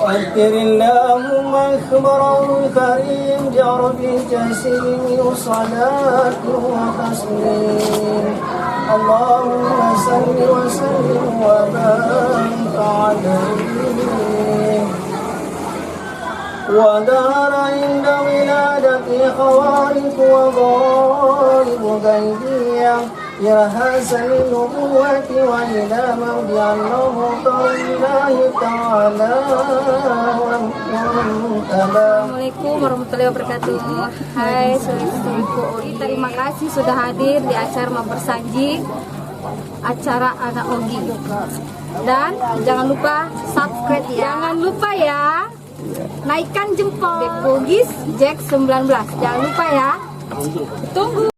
وأكثر اللهم أخبره الكريم جار في جسيم صلاة وتسليم اللهم صل وسلم وبارك عليه ودار عند ولادته خوارق وضارب غيبية يرهز للنبوة وإلى موضع الموضع الله تعالى. Assalamualaikum warahmatullahi wabarakatuh. Hai saudara-saudariku, terima kasih sudah hadir di acara mempersaji acara anak Ogi. Dan jangan lupa subscribe ya. Jangan lupa ya. Naikkan jempol. Boegis Jak 19. Jangan lupa ya. Tunggu.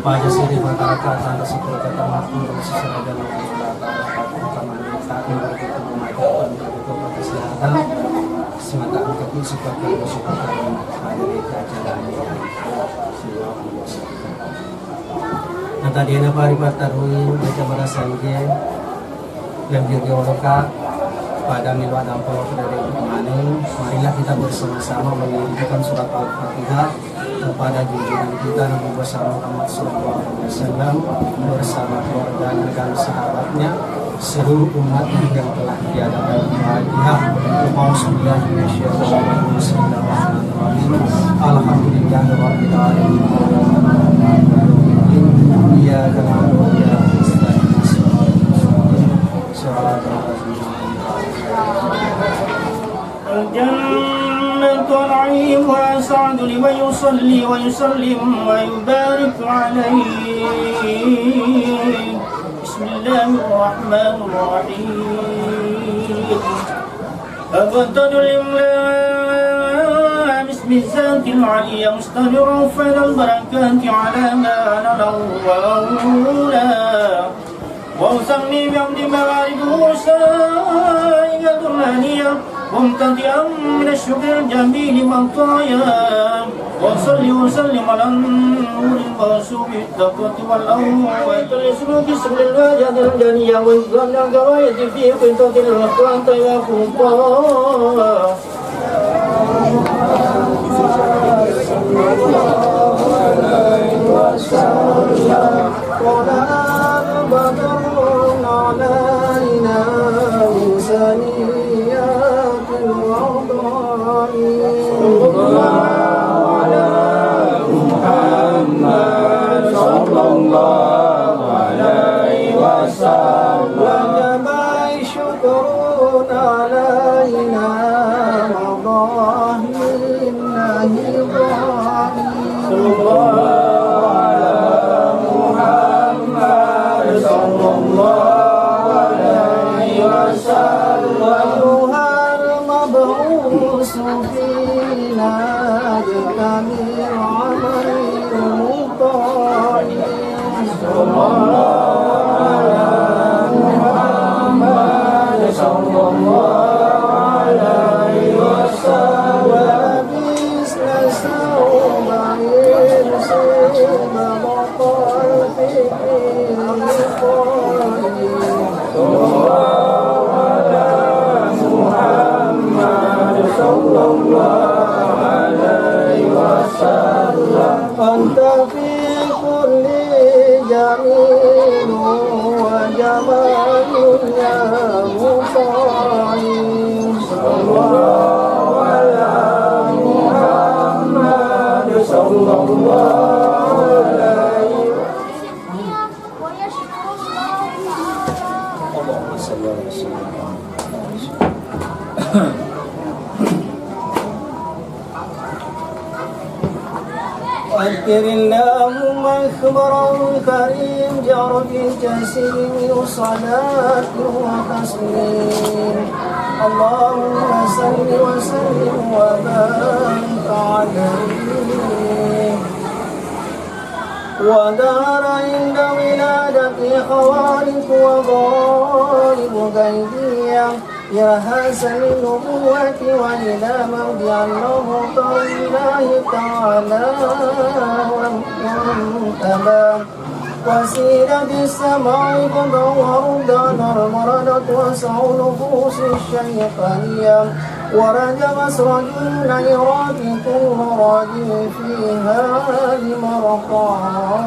Pada sini masyarakat tanda sepuluh kata maupun kondisi seragam utama saat ini kita memajukan untuk kesehatan semata untuk supaya ada di acara nah tadi ada paripat tarui baca barasange yang dirjoloka pada milwa dampol dari maning marilah kita bersama-sama menyanyikan surat Al-Fatihah kepada junjungan kita Nabi bersama Muhammad SAW bersama keluarga dan sahabatnya seluruh umat yang telah diadakan bahagia. Alhamdulillahirabbil alamin. Iyyaka na'budu wa iyyaka nasta'in. النعيم وأسعد لمن يصلي ويسلم ويبارك عليه بسم الله الرحمن الرحيم أبطل الإملاء بسم الذات العلي مستمرا فإلى البركات على ما نرى وأولى وأسمي بعمد موارده سائقة الهنية ممتدئا من الشكر الجميل والطايا وصلي وسلم على النور الموصوف بالتقوى والأوعى لسلوك سبل الواجهة الجانية وإنزال القواعد في قنطة الأخوات وخطا صلى الله عليه وسلم طلع البدر علينا من ثنيات الوضاء صلى الله على محمد صلى الله عليه وسلم وجب الشكر علينا وضاه لله ضاهي صلى الله على محمد صلى الله عليه وسلم أيها المبعوث فينا جميع عمل المطاع صلى الله على محمد صلى الله عليه وسلم ولبسنا ثوب عرس بقى الفكر صلى الله على محمد صلى الله عليه وسلم أنت في كل جميل وجمال يا مصائب صلى الله على محمد صلى الله عليه اللهم صل على سيدنا أذكر اللهم أخبره الكريم جار بالجسيم وصلاة وتسليم اللهم صل وسلم وبارك عليه ودار عند ولادته خوارق وضارب غيبية يا حسن النبوة وإلى موضع المغفر الله تعالى وانتبه وسيلة السماء قضى ورد المردة وسع نفوس الشيطانية ورد مسرج النيرات كل راجل فيها لمرقاه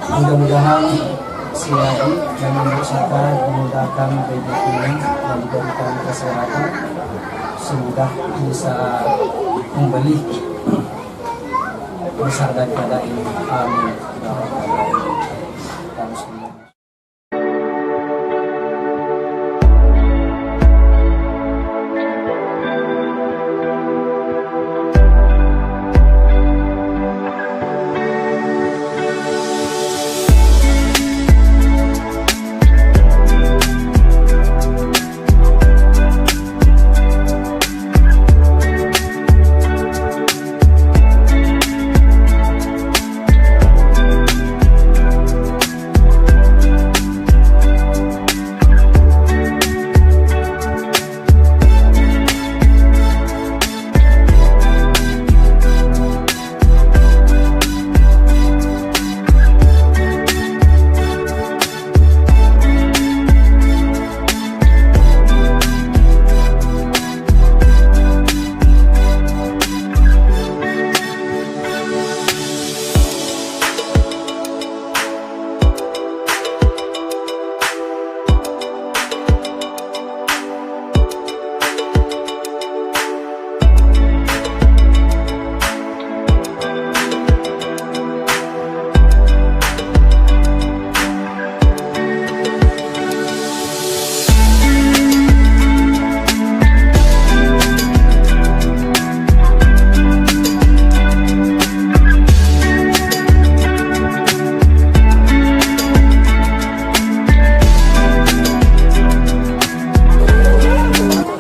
Mudah-mudahan si Adi dan membersihkan memudahkan rezekinya dan diberikan kesehatan, semoga bisa membeli besar daripada ini. Amin.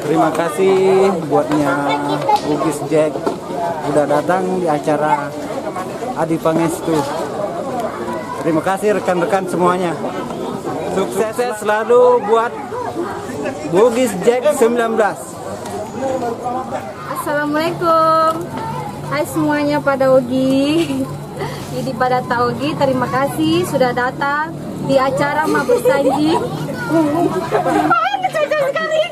Terima kasih buatnya Boegis Jak udah datang di acara Adi Pangestu. Terima kasih rekan-rekan semuanya. Sukses selalu buat Boegis Jak 19. Assalamualaikum. Hai semuanya pada Ogi. Jadi pada Ogi, terima kasih sudah datang di acara Mabuk Sanji. Kecocok sekali.